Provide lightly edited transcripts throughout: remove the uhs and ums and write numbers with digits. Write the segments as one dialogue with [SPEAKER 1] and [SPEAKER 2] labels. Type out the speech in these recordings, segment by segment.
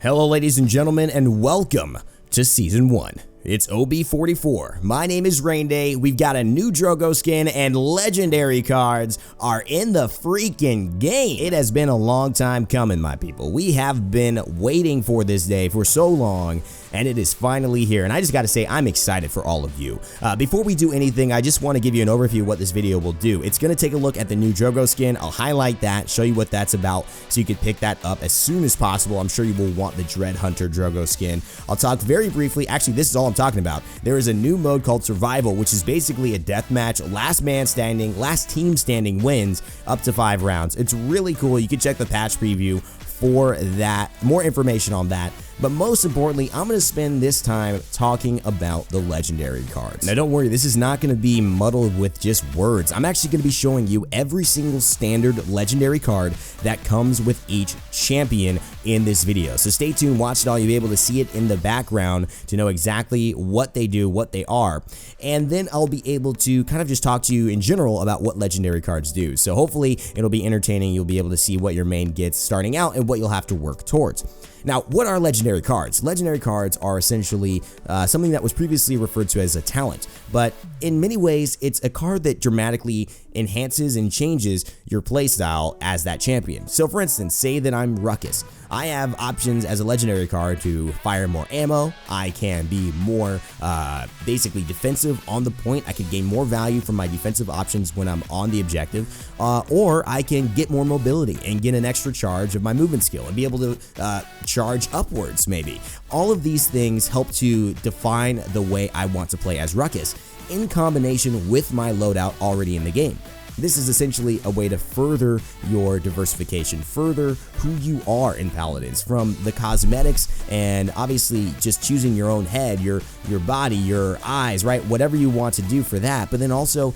[SPEAKER 1] Hello ladies and gentlemen, and welcome to Season 1. It's OB44. My name is Raynday. We've got a new Drogoz skin and legendary cards are in the freaking game. It has been a long time coming, my people. We have been waiting for this day for so long, and it is finally here. And I just got to say, I'm excited for all of you. Before we do anything, I just want to give you an overview of what this video will do. It's going to take a look at the new Drogoz skin. I'll highlight that, show you what that's about, so you can pick that up as soon as possible. I'm sure you will want the Dread Hunter Drogoz skin. I'll talk very briefly. Actually, this is all I'm talking about. There is a new mode called Survival, which is basically a deathmatch. Last man standing, last team standing wins up to 5 rounds. It's really cool. You can check the patch preview for that, more information on that. But most importantly, I'm going to spend this time talking about the legendary cards. Now don't worry, this is not going to be muddled with just words. I'm actually going to be showing you every single standard legendary card that comes with each champion in this video. So stay tuned, watch it all. You'll be able to see it in the background to know exactly what they do, what they are. And then I'll be able to kind of just talk to you in general about what legendary cards do. So hopefully it'll be entertaining. You'll be able to see what your main gets starting out and what you'll have to work towards. Now, what are legendary cards? Legendary cards are essentially something that was previously referred to as a talent, but in many ways, it's a card that dramatically enhances and changes your playstyle as that champion. So for instance, say that I'm Ruckus. I have options as a legendary card to fire more ammo. I can be more basically defensive on the point. I can gain more value from my defensive options when I'm on the objective, or I can get more mobility and get an extra charge of my movement skill and be able to charge upwards maybe. All of these things help to define the way I want to play as Ruckus in combination with my loadout already in the game. This is essentially a way to further your diversification, further who you are in Paladins, from the cosmetics and obviously just choosing your own head, your body, your eyes, right? Whatever you want to do for that, but then also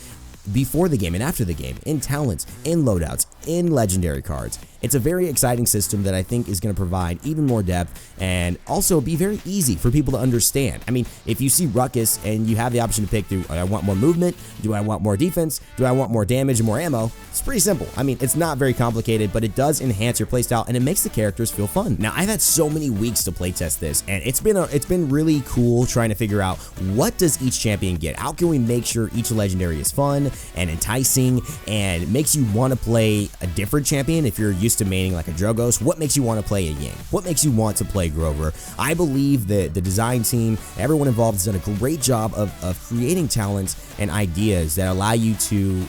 [SPEAKER 1] before the game and after the game, in talents, in loadouts, in legendary cards. It's a very exciting system that I think is going to provide even more depth and also be very easy for people to understand. I mean, if you see Ruckus and you have the option to pick, do I want more movement? Do I want more defense? Do I want more damage and more ammo? It's pretty simple. I mean, it's not very complicated, but it does enhance your playstyle and it makes the characters feel fun. Now, I've had so many weeks to playtest this, and it's been really cool trying to figure out what does each champion get? How can we make sure each legendary is fun and enticing and makes you want to play a different champion if you're used to maining like a Drogoz? What makes you want to play a Ying? What makes you want to play Grover? I believe that the design team, everyone involved, has done a great job of creating talents and ideas that allow you to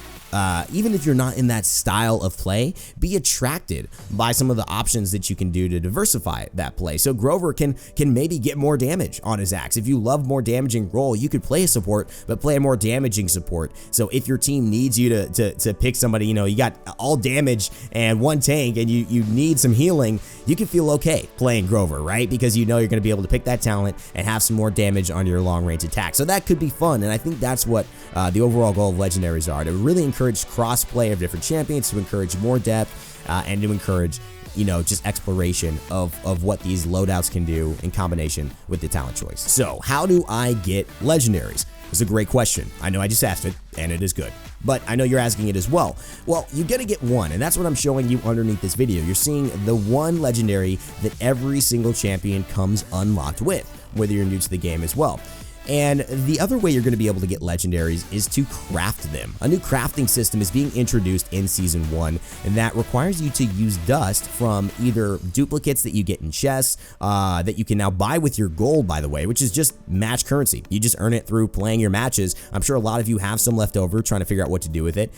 [SPEAKER 1] even if you're not in that style of play, be attracted by some of the options that you can do to diversify that play. So Grover can maybe get more damage on his axe. If you love more damaging role, you could play a support, but play a more damaging support. So if your team needs you to pick somebody, you know, you got all damage and one tank and you need some healing, you can feel okay playing Grover, right? Because you know you're going to be able to pick that talent and have some more damage on your long range attack. So that could be fun, and I think that's what the overall goal of legendaries are, to really encourage cross-play of different champions, to encourage more depth, and to encourage, you know, just exploration of what these loadouts can do in combination with the talent choice. So how do I get legendaries? It's a great question. I know I just asked it, and it is good, but I know you're asking it as well. Well, you gotta get one, and that's what I'm showing you underneath this video. You're seeing the one legendary that every single champion comes unlocked with, whether you're new to the game as well. And the other way you're going to be able to get legendaries is to craft them. A new crafting system is being introduced in Season 1, and that requires you to use dust from either duplicates that you get in chests, that you can now buy with your gold, by the way, which is just match currency. You just earn it through playing your matches. I'm sure a lot of you have some left over trying to figure out what to do with it.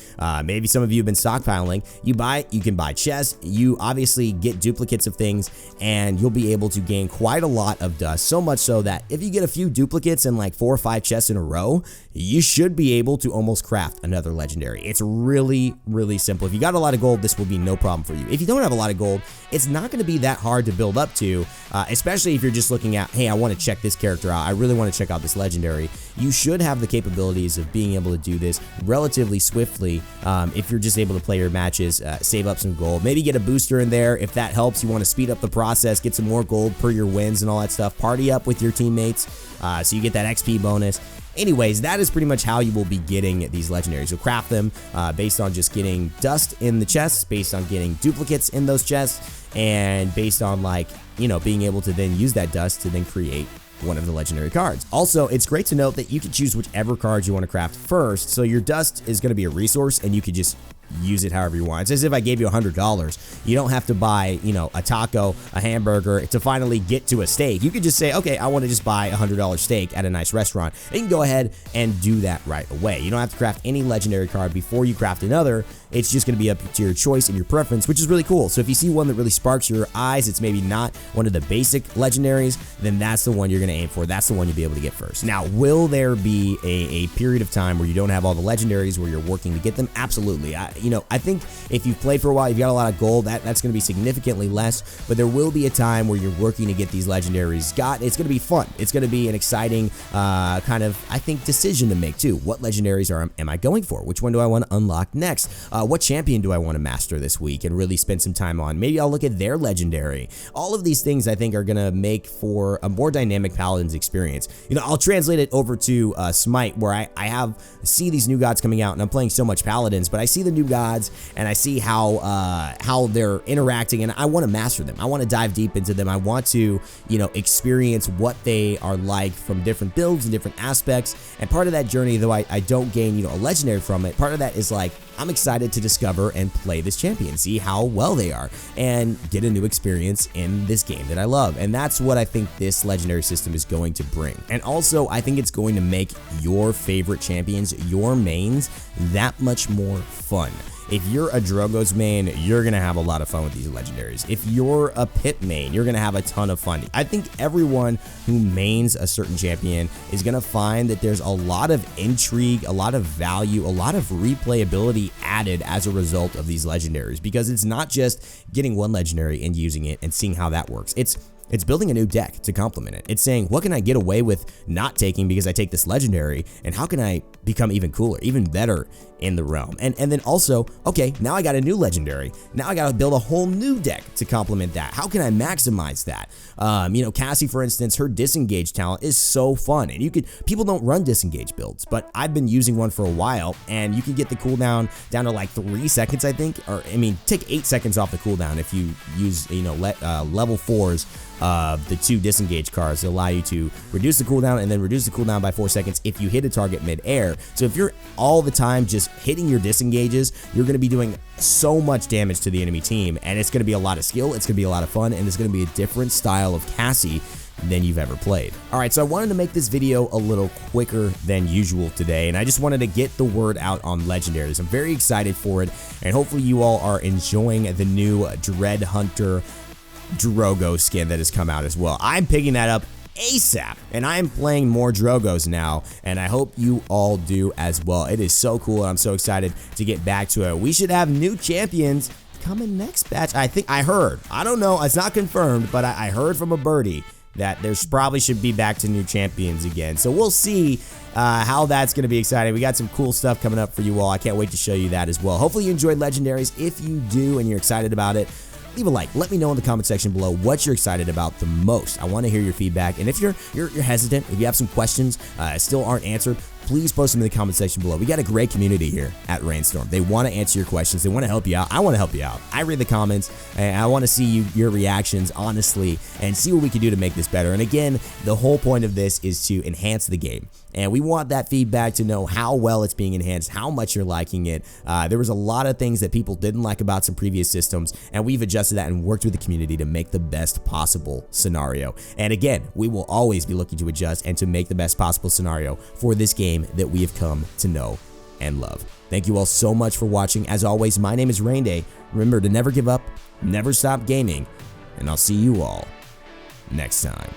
[SPEAKER 1] Maybe some of you have been stockpiling. You can buy chests. You obviously get duplicates of things, and you'll be able to gain quite a lot of dust, so much so that if you get a few duplicates and like 4 or 5 chests in a row, you should be able to almost craft another legendary. It's really, really simple. If you got a lot of gold, this will be no problem for you. If you don't have a lot of gold, it's not going to be that hard to build up to, especially if you're just looking at, hey, I want to check this character out. I really want to check out this legendary. You should have the capabilities of being able to do this relatively swiftly if you're just able to play your matches, save up some gold, maybe get a booster in there if that helps. You want to speed up the process, get some more gold per your wins and all that stuff. Party up with your teammates so you get that XP bonus. anyways, that is pretty much how you will be getting these legendaries. You'll craft them based on just getting dust in the chests, based on getting duplicates in those chests, and based on, like, you know, being able to then use that dust to then create one of the legendary cards. Also, it's great to note that you can choose whichever cards you want to craft first, so your dust is going to be a resource and you could just use it however you want. It's as if I gave you $100. You don't have to buy, you know, a taco, a hamburger to finally get to a steak. You could just say, okay, I want to just buy a $100 steak at a nice restaurant. And you can go ahead and do that right away. You don't have to craft any legendary card before you craft another. It's just going to be up to your choice and your preference, which is really cool. So if you see one that really sparks your eyes, it's maybe not one of the basic legendaries, then that's the one you're going to aim for. That's the one you'll be able to get first. Now, will there be a period of time where you don't have all the legendaries, where you're working to get them? Absolutely. I think if you've played for a while, you've got a lot of gold, that's going to be significantly less, but there will be a time where you're working to get these legendaries it's going to be fun. It's going to be an exciting kind of, I think, decision to make too. What legendaries am I going for? Which one do I want to unlock next? What champion do I want to master this week and really spend some time on? Maybe I'll look at their legendary. All of these things I think are going to make for a more dynamic Paladins experience. You know, I'll translate it over to Smite, where I see these new gods coming out, and I'm playing so much Paladins, but I see the new gods and I see how they're interacting, and I want to master them. I want to dive deep into them. I want to, you know, experience what they are like from different builds and different aspects. And part of that journey, though I don't gain, you know, a legendary from it, part of that is like, I'm excited to discover and play this champion, see how well they are, and get a new experience in this game that I love. And that's what I think this legendary system is going to bring. And also, I think it's going to make your favorite champions, your mains, that much more fun. If you're a Drogoz main, you're going to have a lot of fun with these legendaries. If you're a Pit main, you're going to have a ton of fun. I think everyone who mains a certain champion is going to find that there's a lot of intrigue, a lot of value, a lot of replayability added as a result of these legendaries, because it's not just getting one legendary and using it and seeing how that works. It's building a new deck to complement it. It's saying, what can I get away with not taking because I take this legendary, and how can I become even cooler, even better in the realm? And then also, okay, now I got a new legendary. Now I got to build a whole new deck to complement that. How can I maximize that? You know, Cassie, for instance, her disengage talent is so fun, and people don't run disengage builds, but I've been using one for a while, and you can get the cooldown down to like 3 seconds, I think, or I mean, take 8 seconds off the cooldown if you use, you know, level 4s. The 2 disengage cards that allow you to reduce the cooldown and then reduce the cooldown by 4 seconds if you hit a target mid-air. So if you're all the time just hitting your disengages, you're going to be doing so much damage to the enemy team, and it's going to be a lot of skill, it's going to be a lot of fun, and it's going to be a different style of Cassie than you've ever played. Alright, so I wanted to make this video a little quicker than usual today, and I just wanted to get the word out on legendaries. I'm very excited for it, and hopefully you all are enjoying the new Dread Hunter Drogoz skin that has come out as well. I'm picking that up ASAP, and I'm playing more Drogoz now, and I hope you all do as well. It is so cool, and I'm so excited to get back to it. We should have new champions coming next batch. I think I heard. I don't know. It's not confirmed, but I heard from a birdie that there's probably should be back to new champions again. So we'll see how that's going to be exciting. We got some cool stuff coming up for you all. I can't wait to show you that as well. Hopefully you enjoyed legendaries. If you do and you're excited about it, leave a like. Let me know in the comment section below what you're excited about the most. I want to hear your feedback. And if you're hesitant, if you have some questions still aren't answered, please post them in the comment section below. We got a great community here at Rainstorm. They want to answer your questions. They want to help you out. I want to help you out. I read the comments, and I want to see your reactions honestly and see what we can do to make this better. And again, the whole point of this is to enhance the game. And we want that feedback to know how well it's being enhanced, how much you're liking it. There was a lot of things that people didn't like about some previous systems, and we've adjusted that and worked with the community to make the best possible scenario. And again, we will always be looking to adjust and to make the best possible scenario for this game that we have come to know and love. Thank you all so much for watching. As always, my name is Raynday. Remember to never give up, never stop gaming, and I'll see you all next time.